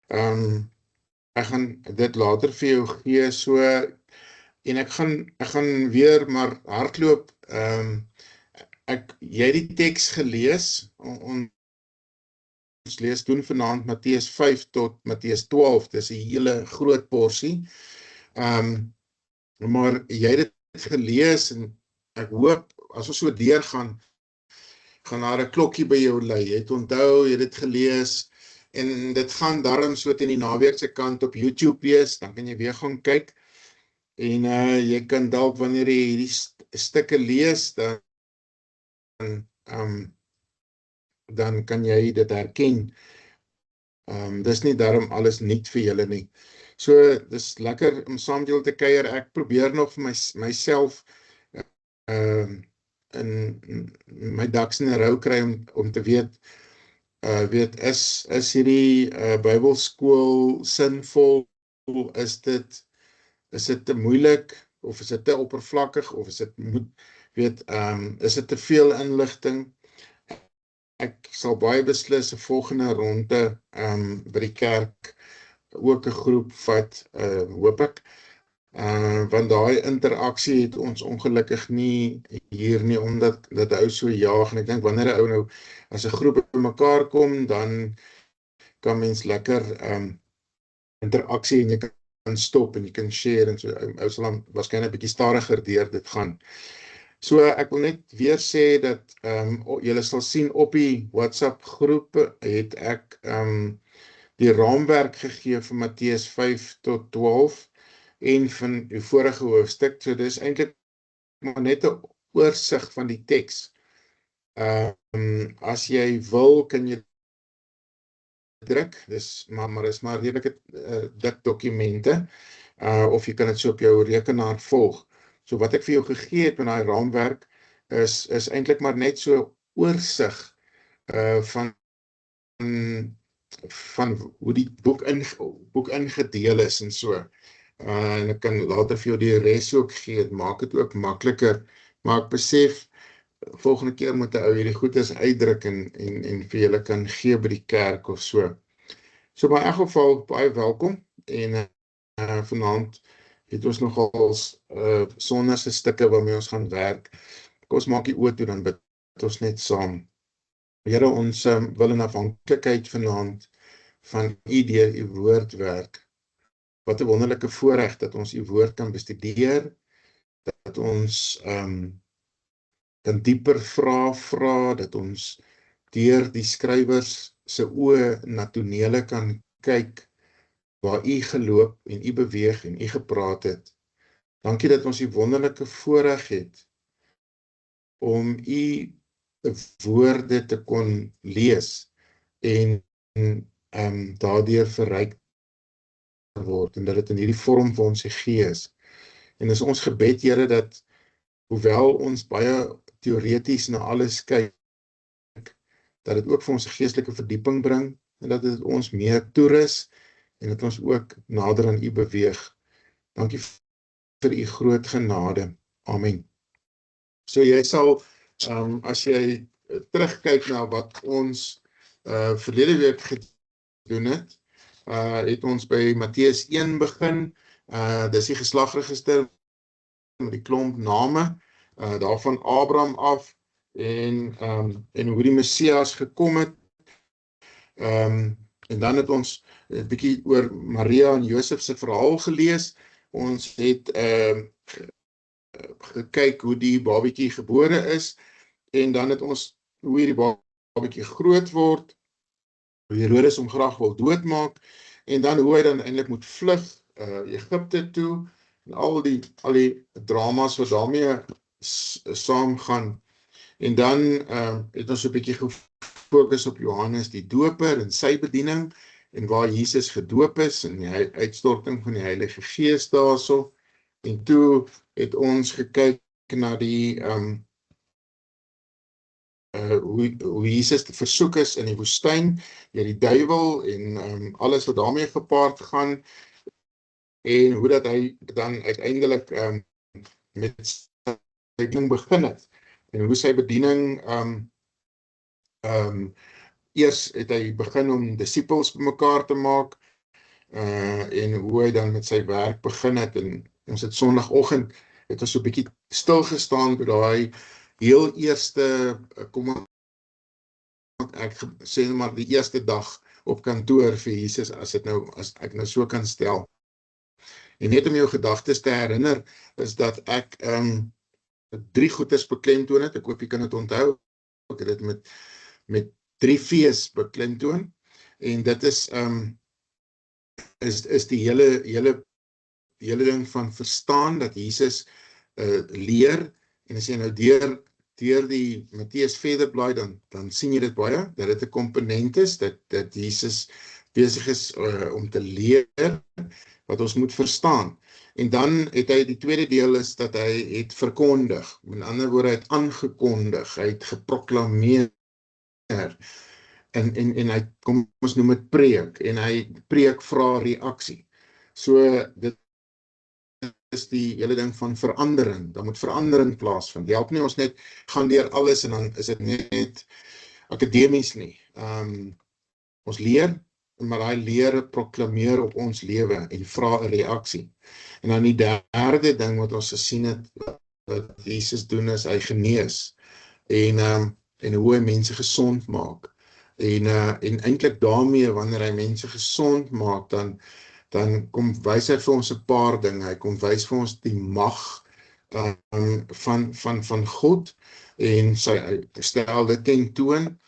Ek gaan dit later vir jou gee, so, en ek gaan weer maar hardloop, jy het die teks gelees, ons lees doen vanaand Matteus 5 tot Matteus 12, dis 'n hele groot porsie, maar jy het dit gelees, en ek hoop, as ons so deurgaan, gaan daar 'n klokkie by jou lui, jy het onthou, jy het dit gelees, en dit gaan daarom so teen die naweek se kant op YouTube wees, dan kan jy weer gaan kyk, en jy kan dalk wanneer jy hierdie stukke lees, dan kan jy dit herken. Dis nie daarom alles nuut vir julle nie. So, dis lekker om saam met julle te kuier. Ek probeer nog vir myself in my daks in 'n rou kry om te weet, is hierdie Bybelskool sinvol, is dit te moeilik, of is dit te oppervlakkig, of is dit is dit te veel inligting? Ek sal baie beslis 'n volgende ronde by die kerk ook 'n groep vat, hoop ek, want daai interaksie het ons ongelukkig nie hier nie, omdat dit hou so jaag, en ek dink wanneer 'n ou nou as 'n groep by mekaar kom, dan kan mens lekker interaksie, en jy kan stop, en jy kan share, en so, ou sal dan waarskynlik 'n bietjie stadiger deur dit gaan. So, ek wil net weer sê dat julle sal sien op die WhatsApp groep het ek die raamwerk gegee vir Matteus 5 tot 12 en van die vorige hoofstuk. So, dis eintlik maar net 'n oorsig van die teks. As jy wil, kan jy druk, maar is maar redelike dik dokumente, of jy kan dit so op jou rekenaar volg. So wat ek vir jou gegee het met daai raamwerk is eintlik maar net so oorsig van hoe die boek ingedeel is en so. En ek kan later vir jou die res ook gee, het maak dit ook makliker, maar ek besef, volgende keer moet 'n ou hierdie goedes uitdruk en vir julle kan gee by die kerk of so. So, maar in elk geval, baie welkom, en vanaand het ons nogal sonderse stukke waarmee ons gaan werk. Kom ons maak die oë toe, dan bid ons net saam. Here, ons wil in afhanklikheid vanaand van U deur U woord werk. Wat 'n wonderlike voorreg dat ons U woord kan bestudeer, dat ons kan dieper vra, dat ons deur die skrywers se oë na tonele kan kyk, waar U geloop en U beweeg en U gepraat het. Dankie dat ons die wonderlike voorreg het om U woorde te kon lees en daardeur verryk word, en dat dit in hierdie vorm vir ons gegee is. En is ons gebed, Here, dat hoewel ons baie teoreties na alles kyk, dat dit ook vir ons 'n geestelike verdieping bring, en dat dit ons meer toerus, en dat ons ook nader aan U beweeg. Dankie vir U groot genade. Amen. So jy sal, as jy terugkyk na wat ons verlede week gedoen het, het ons by Matteus 1 begin, dis die geslagregister met die klomp name, daarvan Abraham af, en hoe die Messias gekom het, en dan het ons 'n bietjie oor Maria en Josef se verhaal gelees. Ons het gekyk hoe die babatjie gebore is, en dan het ons hoe hierdie babatjie groot word, hoe Herodes hom graag wil doodmaak, en dan hoe hy dan eintlik moet vlug Egipte toe, en al die dramas wat daarmee saamgaan. En dan het ons 'n bietjie gefokus op Johannes die Doper en sy bediening, en waar Jesus gedoop is, en die uitstorting van die Heilige Gees daarso. En toe het ons gekyk na die hoe Jesus versoek is in die woestyn deur die duiwel, en alles wat daarmee gepaard gaan, en hoe dat hy dan uiteindelik met sy bediening begin het, en hoe sy bediening eers het hy begin om disippels bymekaar te maak, en hoe hy dan met sy werk begin het, en ons het Sondagoggend, het ons so 'n bietjie stilgestaan by daai heel eerste, ek sê maar die eerste dag op kantoor vir Jesus, as ek nou so kan stel. En net om jou gedagtes te herinner, is dat ek 3 goeders beklemtoon het. Ek hoop jy kan dit onthou. Ek het dit met 3 V's beklemtoon. En dit is die hele ding van verstaan dat Jesus leer, en as jy nou deur die Matteus verder blaai, dan sien jy dit baie, dat dit 'n komponent is, dat Jesus besig is om te leer, wat ons moet verstaan. En dan het hy, die tweede deel is, dat hy het verkondig, met ander woorde, hy het aangekondig, hy het geproklameer, en hy, kom ons noem het preek, en hy preek vra reaksie. So, dit is die hele ding van verandering, dan moet verandering plaasvind. Die help nie ons net gaan deur alles, en dan is dit net akademies nie. Ons leer, maar hy leer proklameer op ons lewe, en vra 'n reaksie. En dan die derde ding wat ons gesien het, wat Jesus doen, is hy genees, en hoe hy mense gesond maak, en eintlik daarmee, wanneer hy mense gesond maak, dan kom wys hy vir ons 'n paar dinge. Hy kom wys vir ons die mag van God, en hy stel dit tentoon,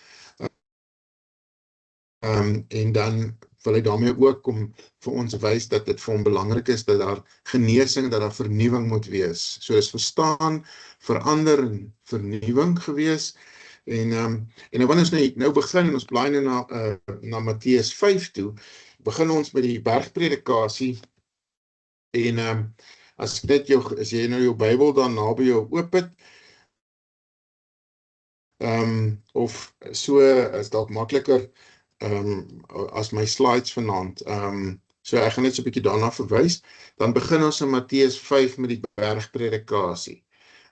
en dan wil hy daarmee ook kom vir ons wys dat dit vir hom belangrik is, dat daar genesing, dat daar vernuwing moet wees. So dis verstaan, verander en vernuwing gewees. En wanneer ons nou begin, en ons blaai nou na Matteus 5 toe, begin ons met die bergpredikasie, en as jy nou jou Bybel dan naby jou oop het, of so, is dalk makliker, as my slides vanaand, so ek gaan net so 'n bietjie daarna verwys, dan begin ons in Matteus 5 met die bergpredikasie,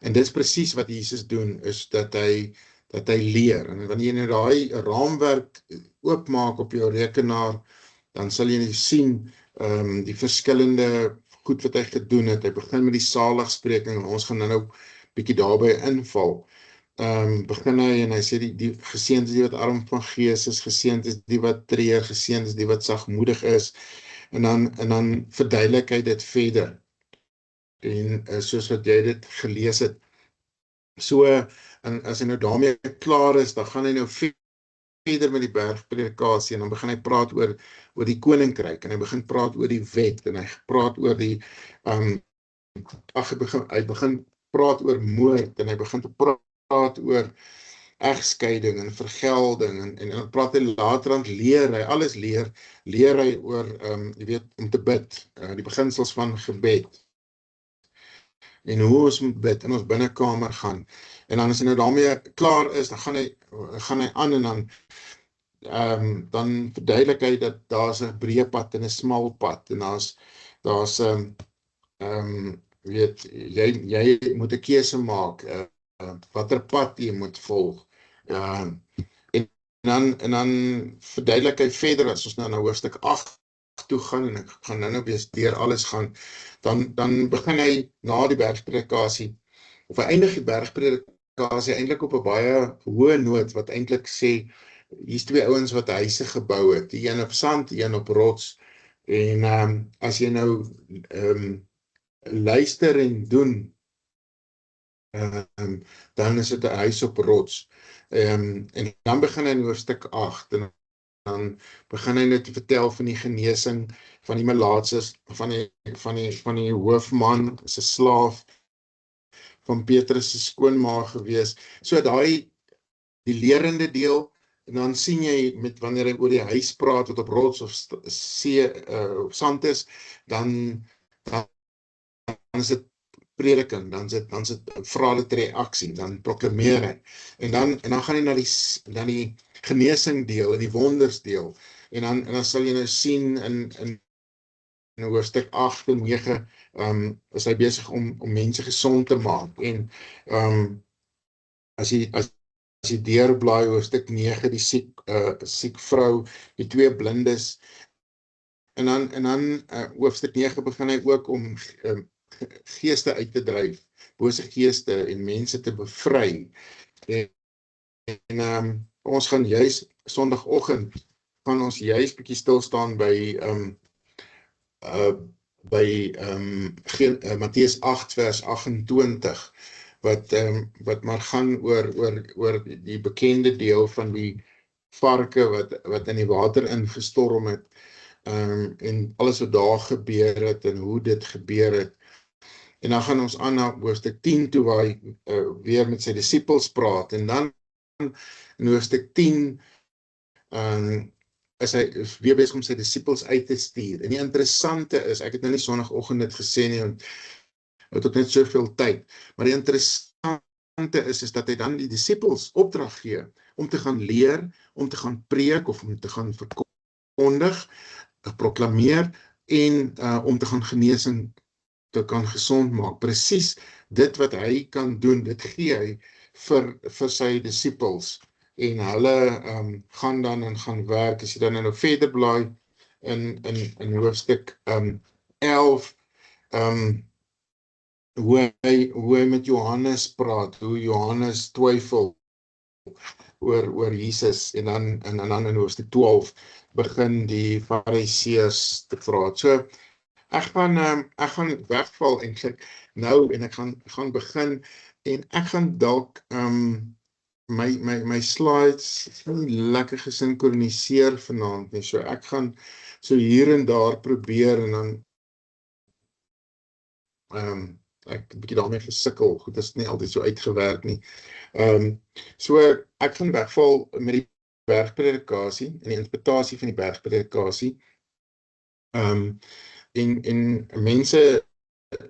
en dit is presies wat Jesus doen, is dat hy leer, en wanneer jy nou daai raamwerk oopmaak op jou rekenaar, dan sal jy sien, die verskillende goed wat hy gedoen het. Hy begin met die saligspreking, en ons gaan nou bietjie daarby inval. Begin hy, en hy sê, die geseënd is die wat arm van gees is, geseënd is die wat treur, geseënd is die wat sagmoedig is, en dan verduidelik hy dit verder, en soos wat jy dit gelees het. So, en as hy nou daarmee klaar is, dan gaan hy nou verder met die bergpredikasie, en dan begin hy praat oor die koninkryk, en hy begin praat oor die wet, en hy praat oor die, hy begin praat oor moord, en hy begin te praat oor egskeiding en vergelding, en dan praat hy later aan leer hy oor, jy weet, om te bid, die beginsels van gebed, en hoe ons moet bid, in ons binnekamer gaan, en dan as hy nou daarmee klaar is, dan gaan hy aan, en dan verduidelik hy dat daar's 'n breë pad en 'n smal pad, en daar's weet, jy moet 'n keuse maak, watter pad jy moet volg, en dan verduidelik hy verder, as ons nou na hoofstuk 8 toe gaan, en ek gaan nou weer deur alles gaan, dan begin hy na die bergpredikasie, of hy eindig die bergpredikasie eintlik op 'n baie hoë noot, wat eintlik sê, hier's 2 ouens wat huise gebou het, die een op sand, die een op rots, en as jy nou luister en doen, dan is dit 'n huis op rots, en dan begin hy in hoofstuk 8, en dan begin hy net te vertel van die genesing van die melaatses, van die hoofman, is 'n slaaf van Petrus se skoonma gewees. So die lerende deel, en dan sien jy, wanneer hy oor die huis praat, wat op rots of of sand is, dan is dit prediking, dan is dit vra dit reaksie, dan proklameer hy, en dan gaan hy na die genesing deel, en die wonders deel, en dan sal jy nou sien, in hoofstuk 8 en 9, is hy besig om mense gesond te maak, en as jy deurblaai hoofstuk 9, die siek vrou, die 2 blindes, en dan hoofstuk 9 begin hy ook om geeste uit te dryf, bose geeste en mense te bevry. En ons gaan juis Sondagoggend gaan ons juis bietjie stil staan by Matteus 8 vers 28 wat maar gaan oor die bekende deel van die varke wat in die water ingestorm het en alles wat daar gebeur het en hoe dit gebeur het. En dan gaan ons aan na hoofstuk 10 toe waar hy weer met sy disippels praat en dan in hoofstuk 10 is hy weer besig om sy disippels uit te stuur. En die interessante is, ek het nou nie Sondagoggend dit gesê nie, want het ook net soveel tyd, maar die interessante is dat hy dan die disippels opdrag gee om te gaan leer, om te gaan preek of om te gaan verkondig, proklameer en om te gaan genesing te kan gesond maak. Presies dit wat hy kan doen, dit gee hy vir sy disippels. En hulle gaan dan en gaan werk. As jy dan nou verder blaai in hoofstuk 11, hoe hy met Johannes praat, hoe Johannes twyfel oor Jesus, en dan in hoofstuk 12 begin die Fariseërs te praat. So, ek gaan wegval eintlik nou, en ek gaan begin, en ek gaan dalk my slides is nie lekker gesinkroniseer vanaand nie, so ek gaan so hier en daar probeer, en dan ek 'n bietjie daarmee gesukkel, goed, is nie altyd so uitgewerk nie. So ek gaan wegval met die bergpredikasie en die interpretasie van die bergpredikasie. En mense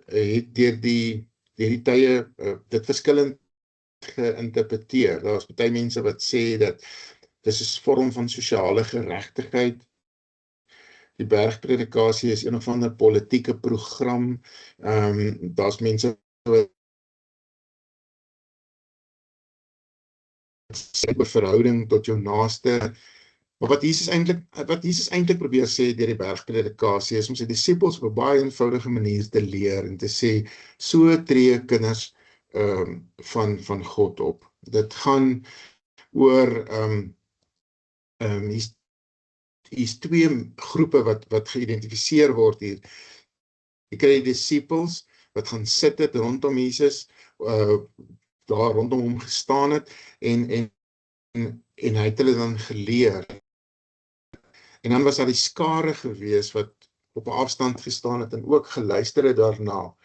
het deur die tye dit verskillend geïnterpreteer. Daar is baie mense wat sê dat dis 'n vorm van sosiale geregtigheid. Die bergpredikasie is een of ander politieke program. Daar's mense wat sê oor verhouding tot jou naaste. Maar wat Jesus eintlik probeer sê deur die bergpredikasie is om sy disippels op 'n baie eenvoudige manier te leer en te sê, so tree kinders van God op. Dit gaan oor hier's twee groepe wat geïdentifiseer word hier. Jy kry die disippels wat gaan sit het rondom Jesus, daar rondom hom gestaan het en hy het hulle dan geleer. En dan was daar die skare gewees wat op 'n afstand gestaan het en ook geluister het daarna.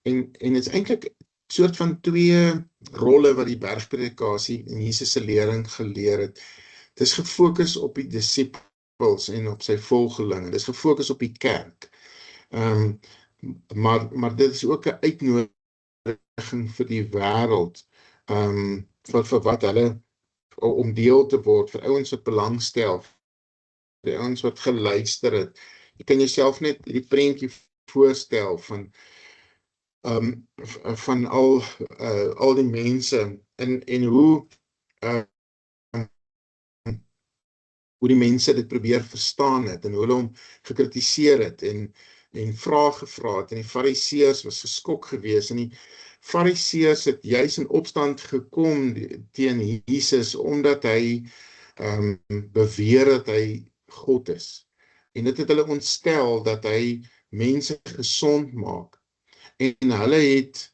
En dit is eintlik soort van twee rolle wat die bergpredikasie en Jesus se lering geleer het. Dit is gefokus op die disippels en op sy volgelinge. Dit is gefokus op die kerk. Maar dit is ook 'n uitnodiging vir die wêreld, vir wat hulle om deel te word, vir ouens wat belangstel, vir die ouens wat geluister het. Jy kan jouself net die prentjie voorstel van al die mense en hoe die mense dit probeer verstaan het en hoe hulle hom gekritiseer het en vrae gevra het, en die Fariseërs was geskok geweest, en die Fariseërs het juis in opstand gekom teen Jesus omdat hy beweer dat hy God is. En dit het hulle ontstel dat hy mense gesond maak. En hulle het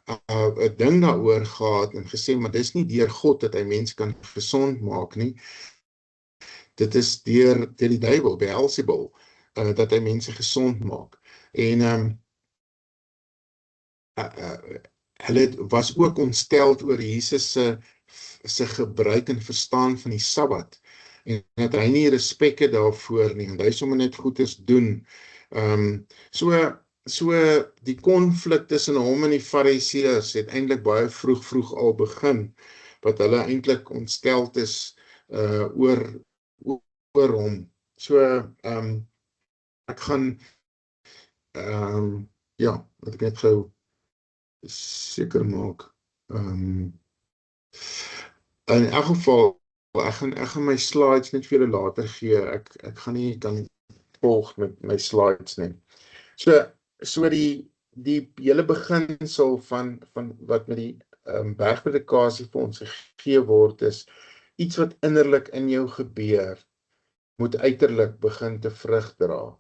'n ding daaroor gehad en gesê, maar dis nie deur God dat hy mense kan gesond maak nie. Dit is deur die duiwel, Beelzebul, dat hy mense gesond maak. En hulle was ook ontsteld oor Jesus se gebruik en verstaan van die Sabbat. En dat hy nie respek het daarvoor nie, en hy sommer net goeders doen. So die konflik tussen hom en die Fariseërs het eintlik baie vroeg al begin, wat hulle eintlik ontsteld is oor hom. So ek gaan wat ek net gou seker maak. In elk geval, ek gaan my slides net vir julle later gee. Ek gaan nie kan volg met my slides nie. So die hele beginsel van wat met die bergpredikasie vir ons gegee word is iets wat innerlik in jou gebeur, moet uiterlik begin te vrug dra.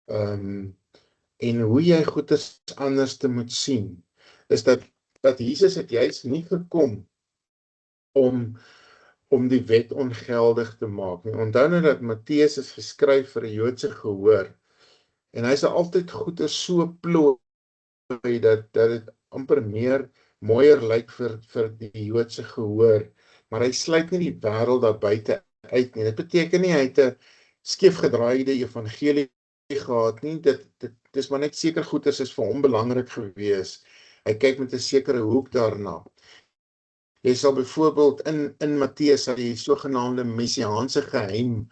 En hoe jy goeders anders te moet sien, is dat Jesus het juist nie gekom om die wet ongeldig te maak nie. Onthou nou dat Matteus is geskryf vir 'n Joodse gehoor, en hy sal altyd goeders so plooi dat dit amper meer mooier lyk vir die Joodse gehoor, maar hy sluit nie die wêreld daar buite uit nie. Dit beteken nie hy het 'n skeefgedraaide evangelie gehad nie, dit is maar net seker goeders is vir hom belangrik gewees. Hy kyk met 'n sekere hoek daarna. Jy sal byvoorbeeld in Matteus die sogenaamde messiaanse geheim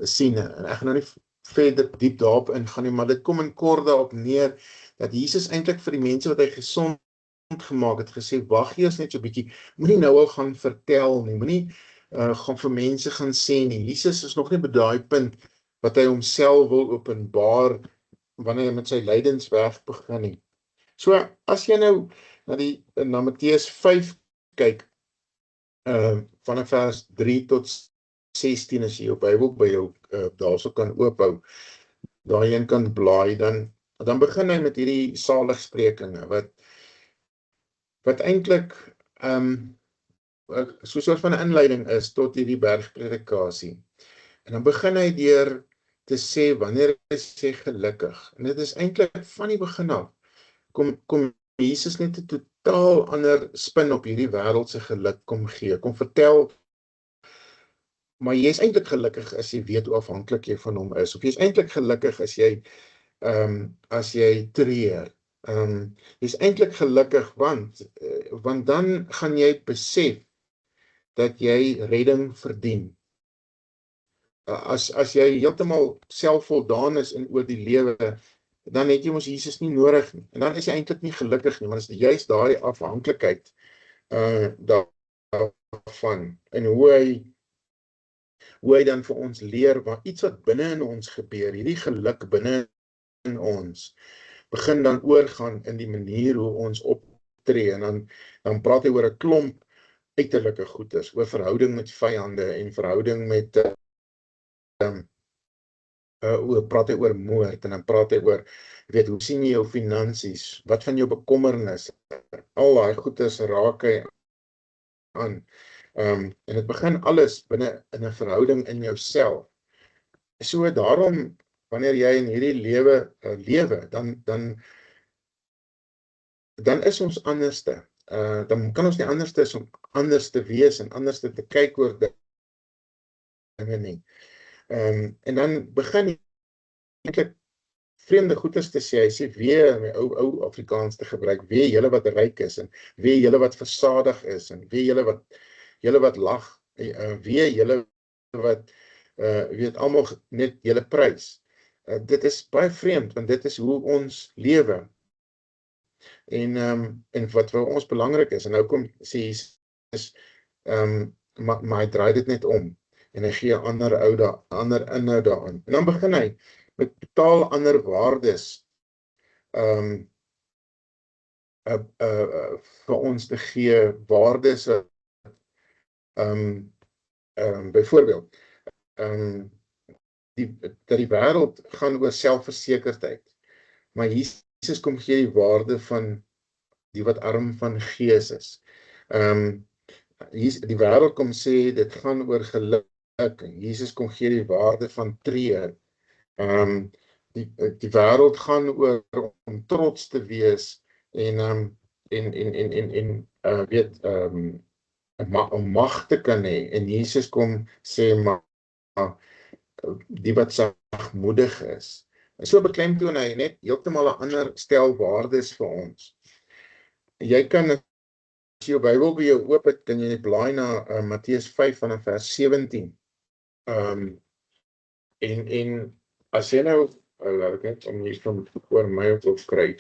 sien, en ek gaan nou nie verder diep daarop ingaan nie, maar dit kom in kort daarop neer, dat Jesus eintlik vir die mense wat hy gesond gemaak het, gesê, wag eers net so 'n bietjie, moenie nou al gaan vertel nie, moenie gaan vir mense gaan sê nie. Jesus is nog nie by daai punt wat hy homself wil openbaar wanneer hy met sy lydensweg begin nie. So, as jy nou na Matteus 5 kyk, vanaf vers 3 tot 16, as jy jou Bybel by jou daarso kan oophou, daarheen kan blaai, dan begin hy met hierdie saligsprekinge, wat eintlik so 'n soort van 'n inleiding is tot hierdie bergpredikasie. En dan begin hy deur te sê, wanneer hy sê gelukkig, en dit is eintlik van die begin af, kom Jesus net 'n totaal ander spin op hierdie wêreldse geluk kom gee, kom vertel, maar jy is eintlik gelukkig as jy weet hoe afhanklik jy van hom is, of jy is eintlik gelukkig as jy treur. Jy is eintlik gelukkig, want dan gaan jy besef dat jy redding verdien. As jy heeltemal selfvoldaan is oor die lewe, dan het jy mos Jesus nie nodig nie. En dan is jy eintlik nie gelukkig nie, want dit is juist daai afhanklikheid daarvan, en hoe hy dan vir ons leer, wat iets wat binne in ons gebeur, hierdie geluk binne in ons, begin dan oorgaan in die manier hoe ons optree, en dan praat hy oor 'n klomp uiterlike goeders, oor verhouding met vyande, en verhouding met praat hy oor moord, en dan praat hy oor, hoe sien jy jou finansies, wat van jou bekommernis, al daai goeders raak hy aan, en dit begin alles binne in 'n verhouding in jouself. So daarom, wanneer jy in hierdie lewe lewe, dan is ons anderste. Dan kan ons nie anderste is om anders te wees en anders te kyk oor dinge nie. En dan begin hy eintlik vreemde goeders te sê. Hy sê, wee, my ou Afrikaans te gebruik, wee julle wat ryk is, en wee julle wat versadig is, en wee julle wat lag, wee julle wat almal net julle prys. Dit is baie vreemd, want dit is hoe ons lewe. En wat vir ons belangrik is, en nou kom sê Jesus, maar hy draai dit net om, en hy gee 'n ander inhoud daaraan. En dan begin hy met totaal ander waardes vir ons te gee, waardes byvoorbeeld, dat die wêreld gaan oor selfversekerdheid, maar Jesus kom gee die waarde van die wat arm van gees is. Die wêreld kom sê, dit gaan oor geluk, en Jesus kom gee die waarde van treur. Die wêreld gaan oor om trots te wees, om mag te kan hê, en Jesus kom sê, maar die wat sagmoedig is. En so beklemtoon hy net heeltemal 'n ander stel waardes vir ons. Jy kan, as jy jou Bybel by jou oop het, kan jy blaai na Matteus 5 vanaf vers 17. En as jy nou, laat ek net om hier van oor my op kry.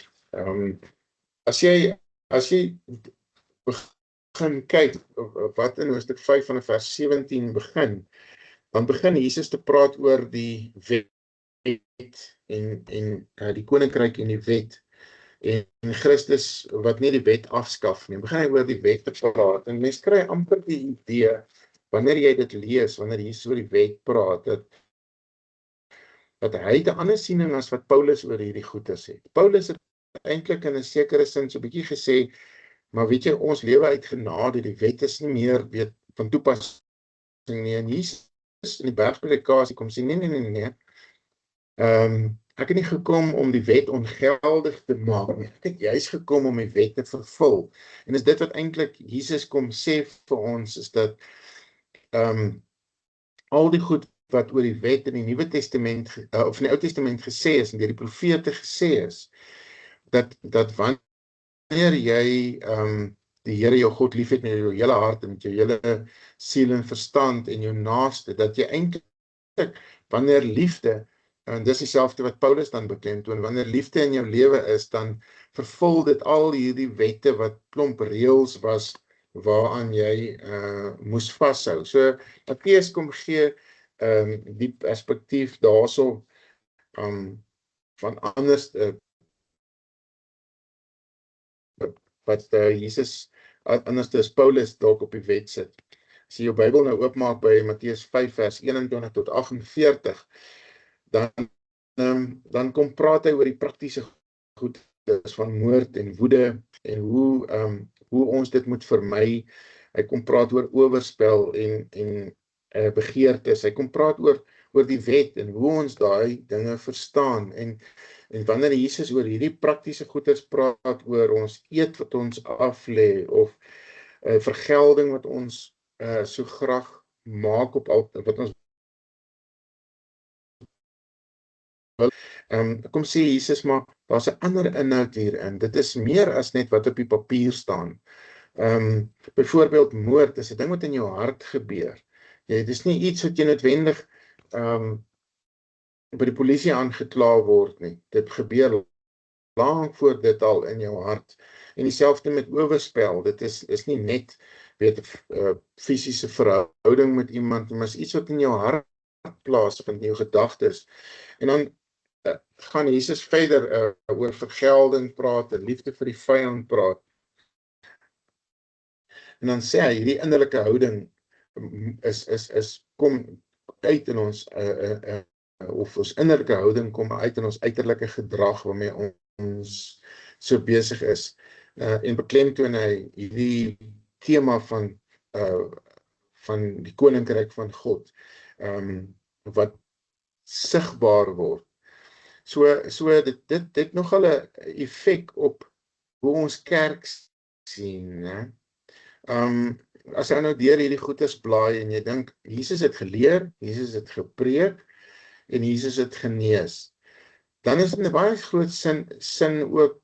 As jy begin kyk wat in hoofstuk 5 vanaf vers 17 begin, dan begin Jesus te praat oor die wet en die koninkryk en die wet. En Christus wat nie die wet afskaf nie, begin hy oor die wet te praat, en mens kry amper die idee, wanneer jy dit lees, wanneer Jesus oor die wet praat, dat hy 'n ander siening as wat Paulus oor hierdie goeters het. Paulus het eintlik in 'n sekere sin so 'n bietjie gesê, maar weet jy, ons lewe uit genade, die wet is nie meer van toepassing nie, en Jesus in die bergpredikasie kom sê, nee, ek het nie gekom om die wet ongeldig te maak nie, ek het juist gekom om die wet te vervul, en is dit wat eintlik Jesus kom sê vir ons, is dat al die goed wat oor die wet in die Nuwe Testament, of in die Ou Testament gesê is, en deur die profete gesê is, dat wanneer jy die Here jou God liefhet met jou hele hart en met jou hele siel en verstand en jou naaste, dat jy eintlik, wanneer liefde, en dis dieselfde wat Paulus dan beklemtoon, wanneer liefde in jou lewe is, dan vervul dit al hierdie wette wat klomp reëls was, waaraan jy moes vashou. So, Matteus kom gee die perspektief daarso van anders wat Jesus anders as Paulus dalk op die wet sit. As jy jou Bybel nou oopmaak by Matteus 5 vers 21 tot 48, dan kom praat hy oor die praktiese goedes van moord en woede en hoe ons dit moet vermy. Hy kom praat oor oorspel en begeertes. Hy kom praat oor die wet en hoe ons daai dinge verstaan. En wanneer Jesus oor hierdie praktiese goeders praat, oor ons eet wat ons aflê, of vergelding wat ons so graag maak op wat ons wil, kom sê Jesus, maar daar's 'n ander inhoud hierin. Dit is meer as net wat op die papier staan. Byvoorbeeld moord is 'n ding wat in jou hart gebeur. Dit is nie iets wat jy noodwendig by die polisie aangekla word nie. Dit gebeur lank voor dit al in jou hart. En dieselfde met oorspel. Dit is nie net fisiese verhouding met iemand, maar is iets wat in jou hart plaasvind, in jou gedagtes. En dan gaan Jesus verder oor vergelding praat, en liefde vir die vyand praat. En dan sê hy, hierdie innerlike houding kom uit in ons, of ons innerlike houding kom uit in ons uiterlike gedrag waarmee ons so besig is. En beklemtoon hy hierdie tema van die koninkryk van God, wat sigbaar word. So dit nogal 'n effek op hoe ons kerk sien, né? As jy nou deur hierdie goeders blaai en jy dink, Jesus het geleer, Jesus het gepreek, en Jesus het genees, dan is dit 'n baie groot sin ook,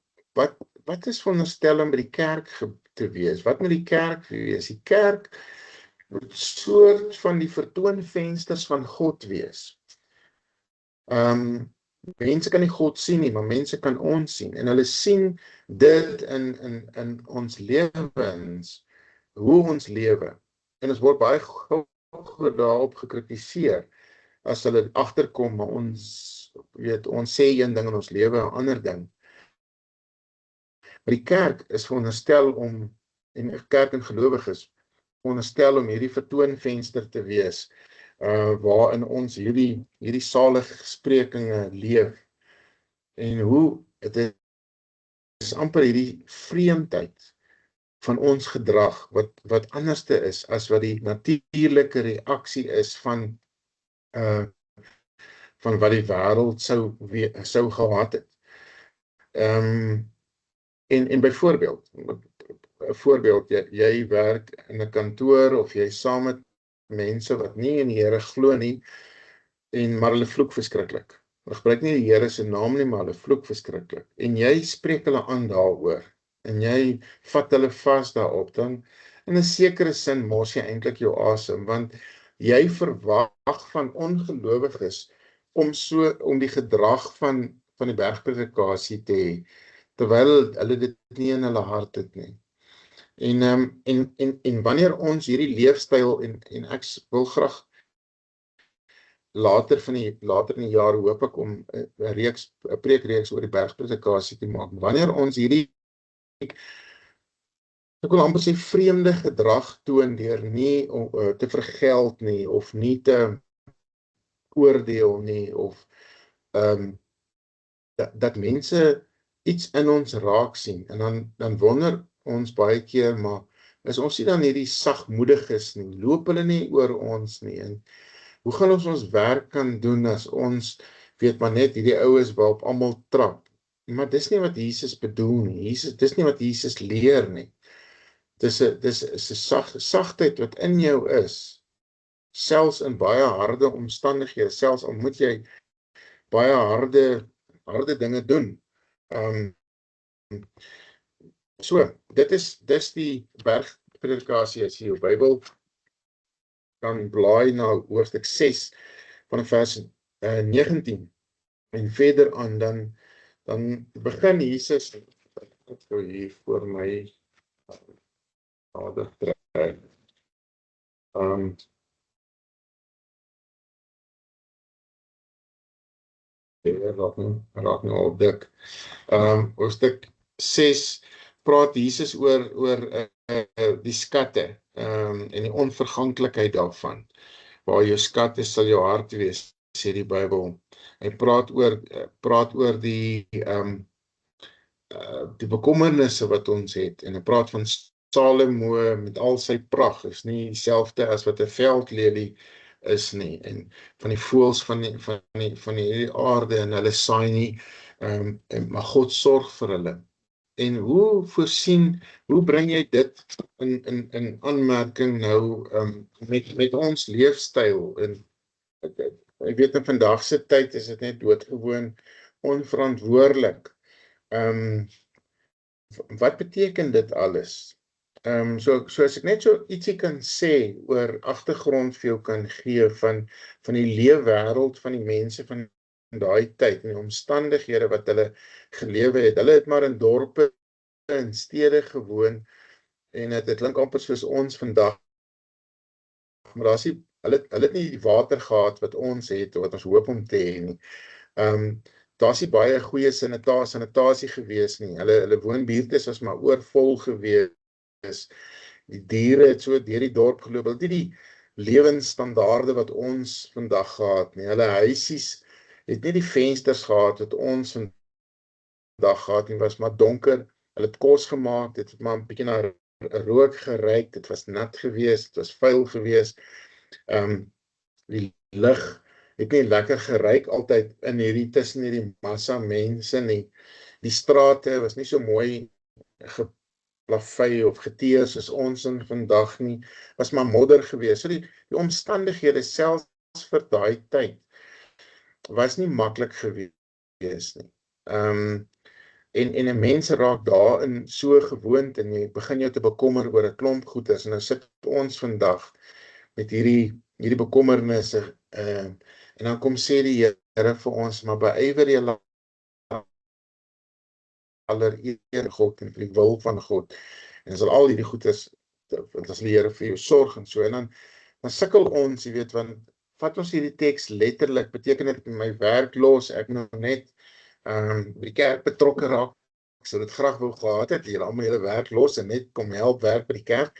wat is veronderstel om by die kerk te wees? Wat moet die kerk wees? Die kerk moet soort van die vertoonvensters van God wees. Mense kan nie God sien nie, maar mense kan ons sien, en hulle sien dit in ons lewens, hoe ons lewe, en ons word baie gou daarop gekritiseer, as hulle agterkom, maar ons sê een ding en ons lewe 'n ander ding. Maar die kerk is veronderstel om, en kerk en gelowiges, veronderstel om hierdie vertoonvenster te wees, waarin ons hierdie salige gesprekinge leef, en hoe, dit is amper hierdie vreemdheid van ons gedrag, wat anderste is, as wat die natuurlike reaksie is van wat die wêreld sou gehad het. En byvoorbeeld, 'n voorbeeld, jy werk in 'n kantoor, of jy saam met mense wat nie in die Here glo nie, maar hulle vloek verskriklik. Hulle gebruik nie die Here se naam nie, maar hulle vloek verskriklik. En jy spreek hulle aan daaroor, en jy vat hulle vas daarop, dan in 'n sekere sin mors jy eintlik jou asem, want jy verwag van ongelowiges om die gedrag van die bergpredikasie te hê, terwyl hulle dit nie in hulle hart het nie. En wanneer ons hierdie leefstyl, en ek wil graag later in die jaar hoop ek om 'n preekreeks oor die bergpredikasie te maak. Wanneer ons hierdie, ek wil amper sê, vreemde gedrag toon deur nie te vergeld nie, of nie te oordeel nie, of dat mense iets in ons raak sien, en dan wonder ons baie keer, maar is ons nie dan hierdie sagmoediges nie, loop hulle nie oor ons nie, en hoe gaan ons werk kan doen as ons, weet maar net, hierdie oues waarop almal trap, maar dis nie wat Jesus bedoel nie, dis nie wat Jesus leer nie, dis 'n sagtheid wat in jou is, selfs in baie harde omstandighede, selfs al moet jy baie harde dinge doen. So, dis die bergpredikasie. As jy jou Bybel kan blaai na hoofstuk 6 van vers 19 en verder aan, dan begin Jesus, ek sou hier voor my nader trek. Raak nou al dik. Hoofstuk 6 praat Jesus oor die skatte en die onverganklikheid daarvan. Waar jou skat is, sal jou hart wees, sê die Bybel. Hy praat oor die bekommernisse wat ons het, en hy praat van Salomo met al sy pragt, is nie dieselfde as wat 'n veldlelie is nie, en van die voëls van die aarde, en hulle saai nie, maar God sorg vir hulle. En hoe bring jy dit in aanmerking nou met ons leefstyl? En ek weet in vandag se tyd is dit net doodgewoon onverantwoordelik. Wat beteken dit alles? So as ek net so ietsie kan sê oor agtergrond vir jou kan gee van die leefwêreld van die mense van daai tyd en die omstandighede wat hulle gelewe het. Hulle het maar in dorpe en stede gewoon, en dit klink amper soos ons vandag, maar hulle het nie die water gehad wat ons het, wat ons hoop om te hê nie. Daar's nie baie goeie sanitasie gewees nie. Hulle woonbuurte was maar oorvol gewees. Die diere het so deur die dorp geloop. Hulle het nie die lewensstandaarde wat ons vandag gehad nie. Hulle huisies het nie die vensters gehad wat ons vandag gehad nie. Was maar donker. Hulle het kos gemaak, dit het maar 'n bietjie na rook geruik, dit was nat gewees, dit was vuil gewees. Die lug het nie lekker geruik altyd tussen hierdie massa mense nie. Die strate was nie so mooi geplavei of geteer soos ons in vandag nie, was maar modder gewees. So die omstandighede selfs vir daai tyd was nie maklik gewees nie. En 'n mens raak daarin so gewoond, en jy begin jou te bekommer oor 'n klomp goeders, en nou sit ons vandag met hierdie bekommernisse, en dan kom sê die Here vir ons, maar beywer julle allereer God en vir die wil van God, en sal al hierdie goeders, want as die Here vir jou sorg en so, en dan sukkel ons, jy weet, want vat ons hierdie teks letterlik, beteken dit my werk los, ek nou net by die kerk betrokke raak, ek sou dit graag wou gehad het, julle almal julle werk los en net kom help werk by die kerk,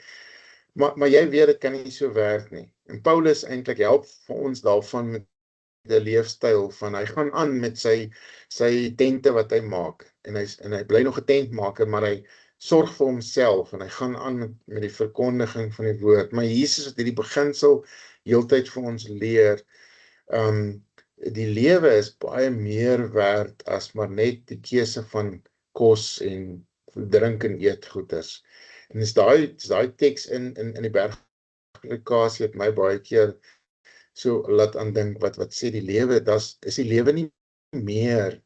maar jy weet, dit kan nie so werk nie. En Paulus eintlik help vir ons daarvan met die leefstyl van, hy gaan aan met sy tente wat hy maak, en hy bly nog 'n tentmaker, maar hy sorg vir homself, en hy gaan aan met die verkondiging van die woord. Maar Jesus het hierdie beginsel heeltyd vir ons leer, die lewe is baie meer werd as maar net die keuse van kos en drink en eet goeders. En dis daai teks in die bergpredikasie het my baie keer so laat aan dink, wat sê die lewe, is die lewe nie meer,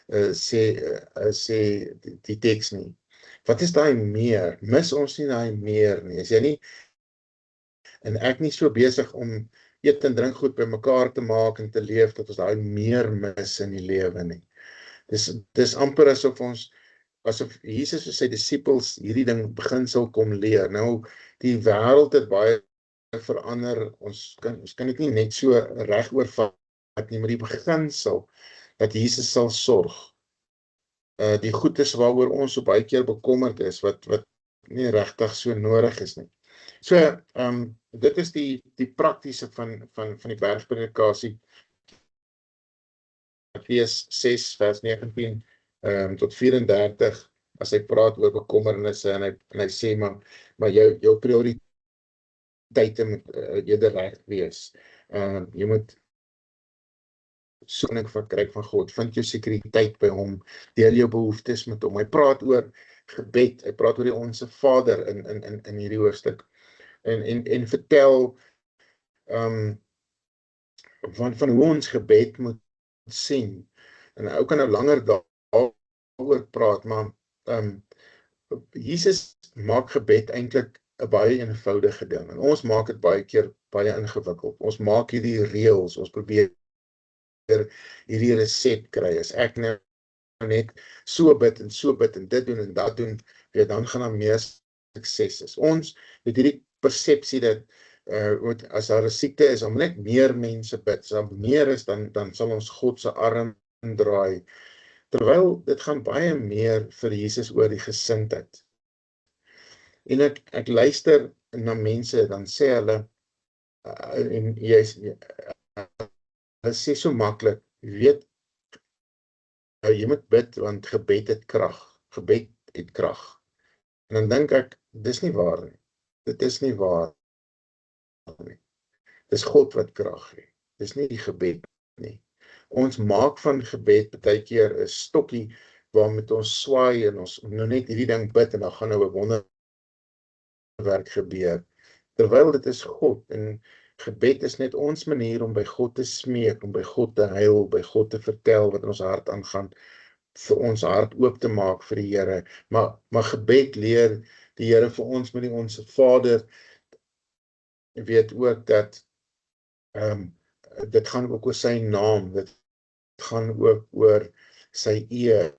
sê die teks nie. Wat is daai meer? Mis ons nie daai meer nie? Is jy nie, en ek nie so besig om eet en drink goed by mekaar te maak en te leef, dat ons daai meer mis in die lewe nie. Dis amper asof Jesus vir sy disippels hierdie ding beginsel kom leer. Nou, die wêreld het baie verander, ons kan dit nie net so reg oorvat nie, maar die beginsel dat Jesus sal sorg. Die goedes waaroor ons so baie keer bekommerd is, wat nie regtig so nodig is nie. So, dit is die praktiese van die bergpredikasie. Matteus 6 vers 19 tot 34, as hy praat oor bekommernisse en hy sê, maar jou prioriteite moet eerder reg wees. Jy moet soek van kry van God, vind jou sekuriteit by hom, deel jou behoeftes met hom. Hy praat oor gebed, hy praat oor die Onse Vader in hierdie hoofstuk, en vertel van hoe ons gebed moet sien. En ou kan nou langer daaroor praat, maar Jesus maak gebed eintlik 'n baie eenvoudige ding. En ons maak dit baie keer baie ingewikkeld. Ons maak hierdie reëls, ons probeer hierdie resept kry. As ek nou net so bid en dit doen en dat doen, dan gaan daar meer sukses is. Ons het hierdie persepsie dat as daar 'n siekte is, dan net meer mense bid. As daar meer is, dan sal ons God se arm draai. Terwyl dit gaan baie meer vir Jesus oor die gesindheid. En ek luister na mense, dan sê hulle, en hulle sê so maklik, weet, jy moet bid, want gebed het krag. Gebed het krag. En dan dink ek, dis nie waar nie. Dit is nie waar nie. Dis God wat krag het. Dis nie die gebed nie. Ons maak van gebed baie keer 'n stokkie waarmee ons swaai en ons nou net hierdie ding bid en dan gaan nou 'n wonderwerk gebeur. Terwyl dit is God, en gebed is net ons manier om by God te smeek, om by God te huil, by God te vertel wat in ons hart aangaan, vir ons hart oop te maak vir die Here. Maar gebed leer die Here vir ons met die Onse Vader, weet ook dat dit gaan ook oor sy naam, dit gaan ook oor sy eer,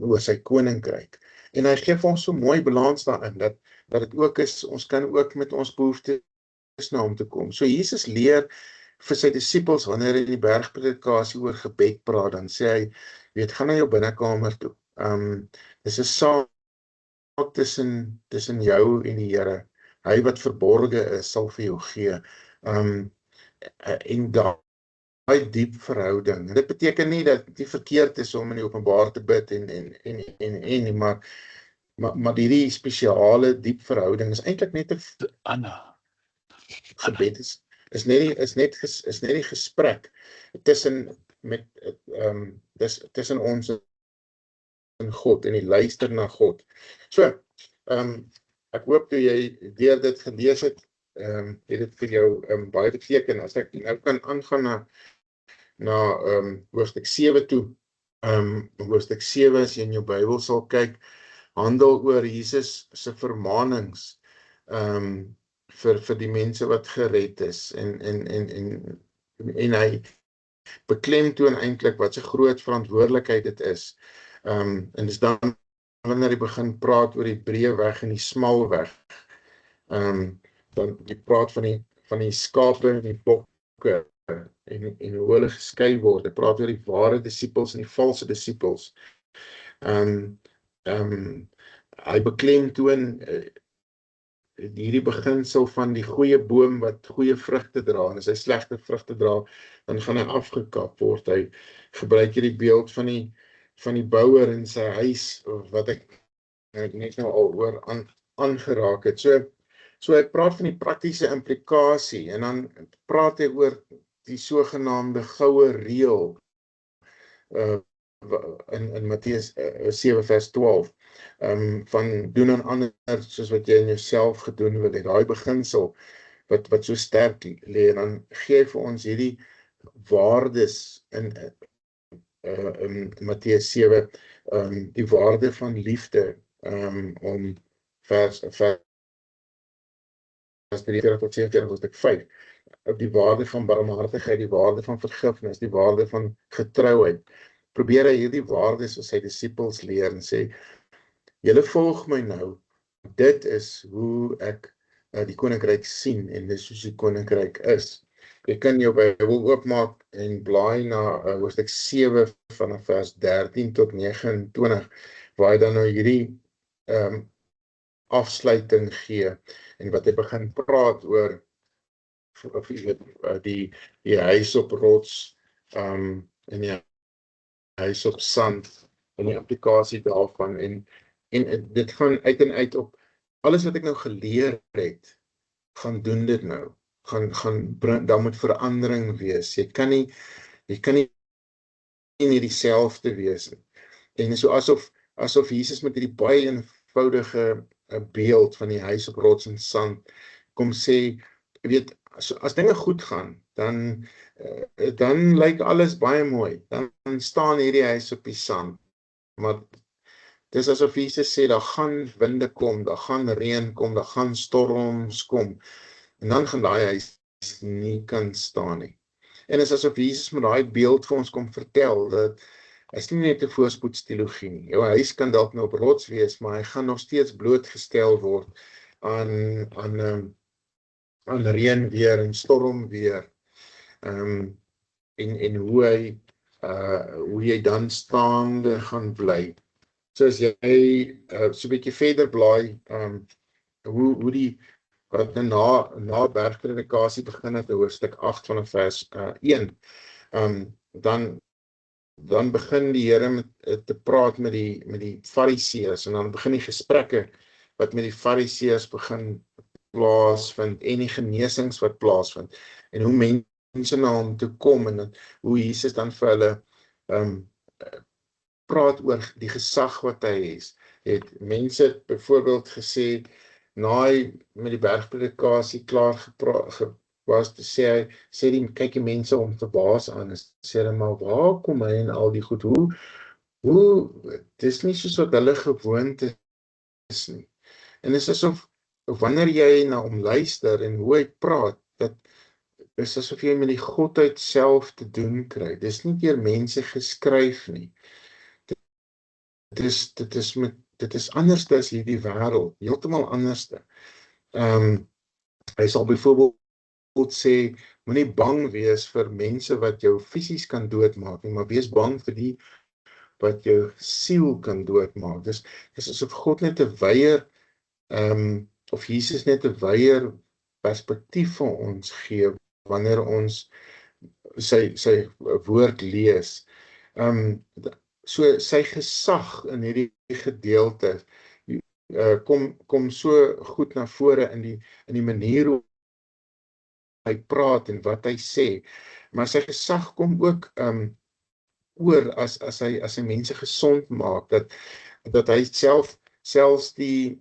oor sy koninkryk. En hy gee vir ons so mooi balans daarin, dat dit ook is, ons kan ook met ons behoeftes na hom te kom. So Jesus leer vir sy disippels, wanneer hy die bergpredikasie oor gebed praat, dan sê hy, weet, gaan na jou binnekamer toe. Dis 'n saak tussen jou en die Here. Hy wat verborge is, sal vir jou gee. En daai diep verhouding. En dit beteken nie dat dit verkeerd is om in die openbaar te bid maar hierdie spesiale diep verhouding is eintlik net 'n gebed is net die gesprek tussen ons en God en die luister na God. So, ek hoop toe jy deur dit gelees het, het dit vir jou baie beteken. As ek nou kan aangaan na hoofstuk 7 toe. Hoofstuk 7, as jy in jou Bybel sal kyk, handel oor Jesus se vermaanings vir die mense wat gered is, en hy beklemtoon eintlik wat 'n groot verantwoordelikheid dit is. En dis dan wanneer hy begin praat oor die breë weg en die smal weg. Dan jy praat van die skape en die bokke en hoe hulle geskei word. Hy praat oor die ware disippels en die valse disippels. Hy beklemtoon hierdie beginsel van die goeie boom wat goeie vrugte dra, en as hy slegte vrugte dra, dan gaan hy afgekap word. Hy gebruik hierdie beeld van die bouer in sy huis, wat ek net nou al oor aangeraak het. So hy praat van die praktiese implikasie, en dan praat hy oor die sogenaamde goue reël in Matteus 7 vers 12, van doen aan ander soos wat jy in jouself gedoen word, daai beginsel wat so sterk lê, en dan gee vir ons hierdie waardes in Matteus 7, die waarde van liefde, om vers 43 tot 47 hoofstuk 5, die waarde van barmhartigheid, die waarde van vergifnis, die waarde van getrouheid. Probeer hy hierdie waardes vir sy disippels leer en sê, julle volg my nou, dit is hoe ek die koninkryk sien, en dis soos die koninkryk is. Jy kan jou Bybel oopmaak en blaai na hoofstuk 7 vanaf vers 13 tot 29, waar hy dan nou hierdie afsluiting gee en wat hy begin praat oor of jy weet, die huis op rots en die huis op sand en die implikasie daarvan en dit gaan uit en uit op alles wat ek nou geleer het, gaan doen dit nou. Gaan bring, daar moet verandering wees. Jy kan nie dieselfde wees nie. En so asof Jesus met hierdie baie eenvoudige beeld van die huis op rots en sand kom sê, jy weet, as dinge goed gaan, dan lyk alles baie mooi. Dan staan hierdie huis op die sand. Maar dis asof Jesus sê, daar gaan winde kom, daar gaan reën kom, daar gaan storms kom. En dan gaan daai huis nie kan staan nie. En is asof Jesus met daai beeld vir ons kom vertel, dat is nie net 'n voorspoedsteologie nie. Jou huis kan dalk nou op rots wees, maar hy gaan nog steeds blootgestel word aan reënweer en stormweer. En hoe jy dan staande gaan bly. So as jy so 'n bietjie verder blaai, hoe die wat na bergpredikasie begin het, hoofstuk 8 van vers 1, dan begin die Here met te praat met die Fariseërs, en dan begin die gesprekke wat met die Fariseërs begin plaasvind, en die genesings wat plaasvind, en hoe mense na hom toe kom, en hoe Jesus dan vir hulle praat oor die gesag wat hy het. Mense het byvoorbeeld gesê, na hy met die bergpredikasie klaar was, sê kyk die mense om verbaas aan, en sê hulle, maar waar kom hy en al die goed, dis nie soos wat hulle gewoond is nie. En is asof, wanneer jy na hom luister, en hoe hy praat, dat is asof jy met die Godheid self te doen kry. Dis nie deur mense geskryf nie. Dit is anders as hierdie wêreld, heeltemal anders. Hy sal byvoorbeeld sê, moenie bang wees vir mense wat jou fisies kan doodmaak nie, maar wees bang vir die wat jou siel kan doodmaak. Dis asof God net 'n weier, of Jesus net 'n weier perspektief vir ons gee, wanneer ons sy woord lees. So sy gesag in hierdie gedeelte kom so goed na vore in die manier hoe hy praat en wat hy sê, maar sy gesag kom ook oor as hy mense gesond maak, dat hy selfs die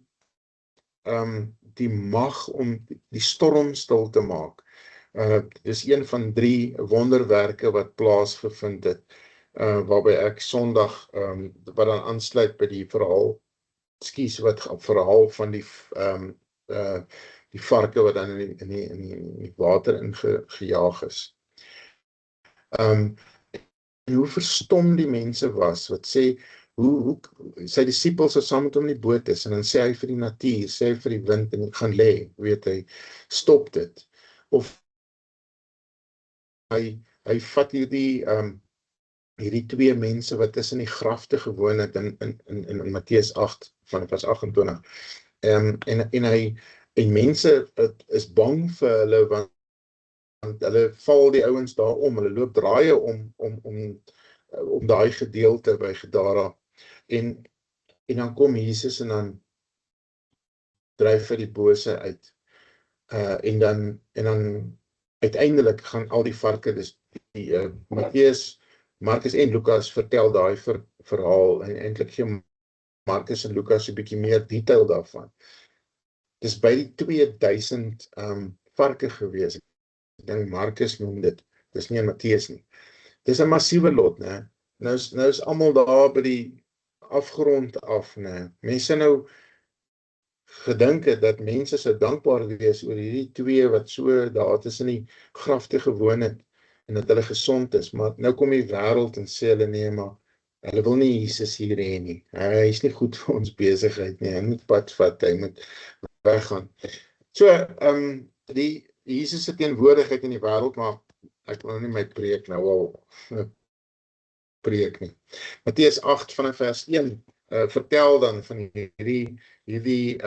mag om die storm stil te maak. Dis een van 3 wonderwerke wat plaasgevind het, waarby ek Sondag, wat dan aansluit by die verhaal van die varke wat dan in die water ingejaag is. En hoe verstom die mense was, wat sê, hoe sy disippels so saam met hom in die boot is, en dan sê hy vir die natuur, sê hy vir die wind, en gaan lê, weet hy, stop dit. Of hy vat hierdie 2 mense wat tussen die grafte gewoon het in Matteus 8 van vers 28. En mense is bang vir hulle, want hulle val die ouens daar hulle loop draaie om daai gedeelte by Gadara. En dan kom Jesus en dan dryf hy die bose uit. En dan uiteindelik gaan al die varke, dis die Matteus, Markus en Lukas vertel daai verhaal, en eintlik gee Markus en Lukas 'n bietjie meer detail daarvan. Dis by die 2000 varke gewees. Ek dink Markus noem dit. Dis nie in Matteus nie. Dis 'n massiewe lot, né? Nou is almal daar by die afgrond af, né? Mense nou gedink het dat mense sou dankbaar wees oor hierdie 2 wat so daar tussen die grafte gewoon het, en dat hulle gesond is, maar nou kom die wêreld en sê hulle, nee, maar hulle wil nie Jesus hier hê nie. Hy is nie goed vir ons besigheid nie. Hy moet pad vat, hy moet weggaan. So, Jesus se teenwoordigheid in die wêreld, maar ek wil nou nie my preek nou al preek nie. Matteus 8 vanaf vers 1 vertel dan van hierdie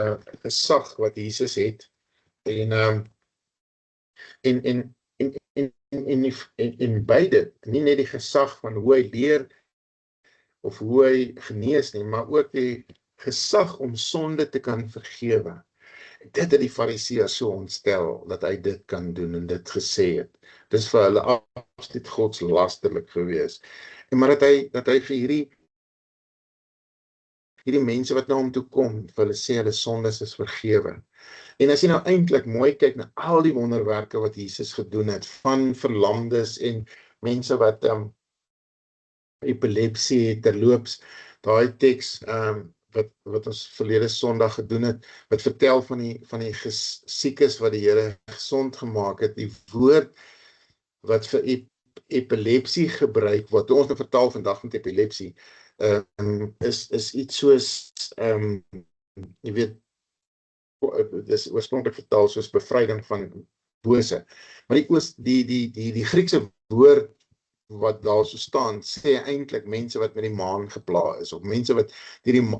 gesag wat Jesus het en en beide, nie net die gesag van hoe hy leer of hoe hy genees nie, maar ook die gesag om sonde te kan vergewe. Dit het die Fariseërs so ontstel, dat hy dit kan doen en dit gesê het. Dis vir hulle absoluut godslasterlik gewees. En maar dat hy vir hierdie mense wat na hom toe kom, vir hulle sê hulle sondes is vergewe. En as jy nou eintlik mooi kyk na al die wonderwerke wat Jesus gedoen het, van verlamdes en mense wat epilepsie het terloops, daai teks wat ons verlede Sondag gedoen het, wat vertel van die siekes wat die Here gesond gemaak het, die woord wat vir epilepsie gebruik, wat ons nou vertaal vandag met epilepsie, is iets soos, jy weet, dis oorspronklik vertaal soos bevryding van bose. Maar die Griekse woord wat daar so staan, sê eintlik mense wat met die maan gepla is, of mense wat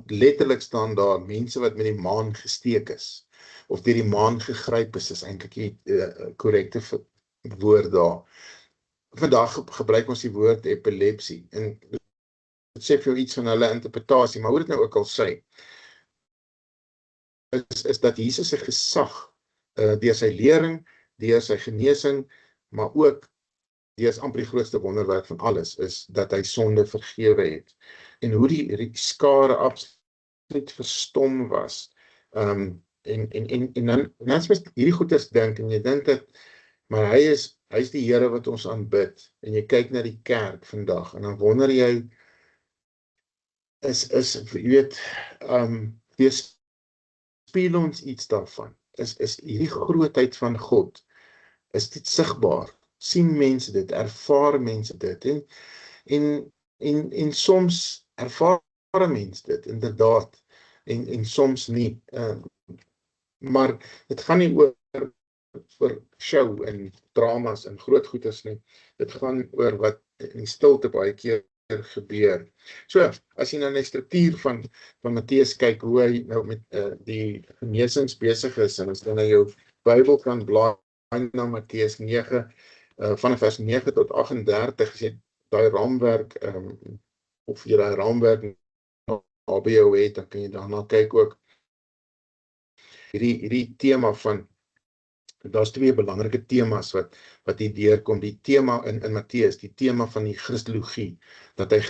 letterlik staan daar, mense wat met die maan gesteek is, of deur die maan gegryp is eintlik die korrekte woord daar. Vandag gebruik ons die woord epilepsie, en dit sê vir jou iets van hulle interpretasie, maar hoe dit nou ook al sê, is dat Jesus se gesag, deur sy lering, deur sy genesing, maar ook deur amper die grootste wonderwerk van alles, is dat hy sonde vergewe het. En hoe die skare absoluut verstom was. En dan as jy hierdie goeders dink, en jy dink dat, maar hy is die Here wat ons aanbid, en jy kyk na die kerk vandag, en dan wonder jy, jy weet, weerspieël ons iets daarvan, is hierdie grootheid van God, is dit sigbaar, sien mense dit, ervaar mense dit, en soms ervaar mense dit, inderdaad, en soms nie, maar dit gaan nie oor show en dramas en groot goeders nie, dit gaan oor wat in die stilte baie keer gebeur. So, as jy nou na die struktuur van Matteus kyk, hoe hy nou met die genesings besig is, en as jy na jou Bybel kan blaai na Matteus 9, van vers 9 tot 38, as jy daai raamwerk, of jy daai raamwerk naby jou het, dan kan jy daarna kyk ook, hierdie tema van, daar's twee belangrike temas wat hier deurkom, die tema in Matteus, die tema van die Christologie, dat hy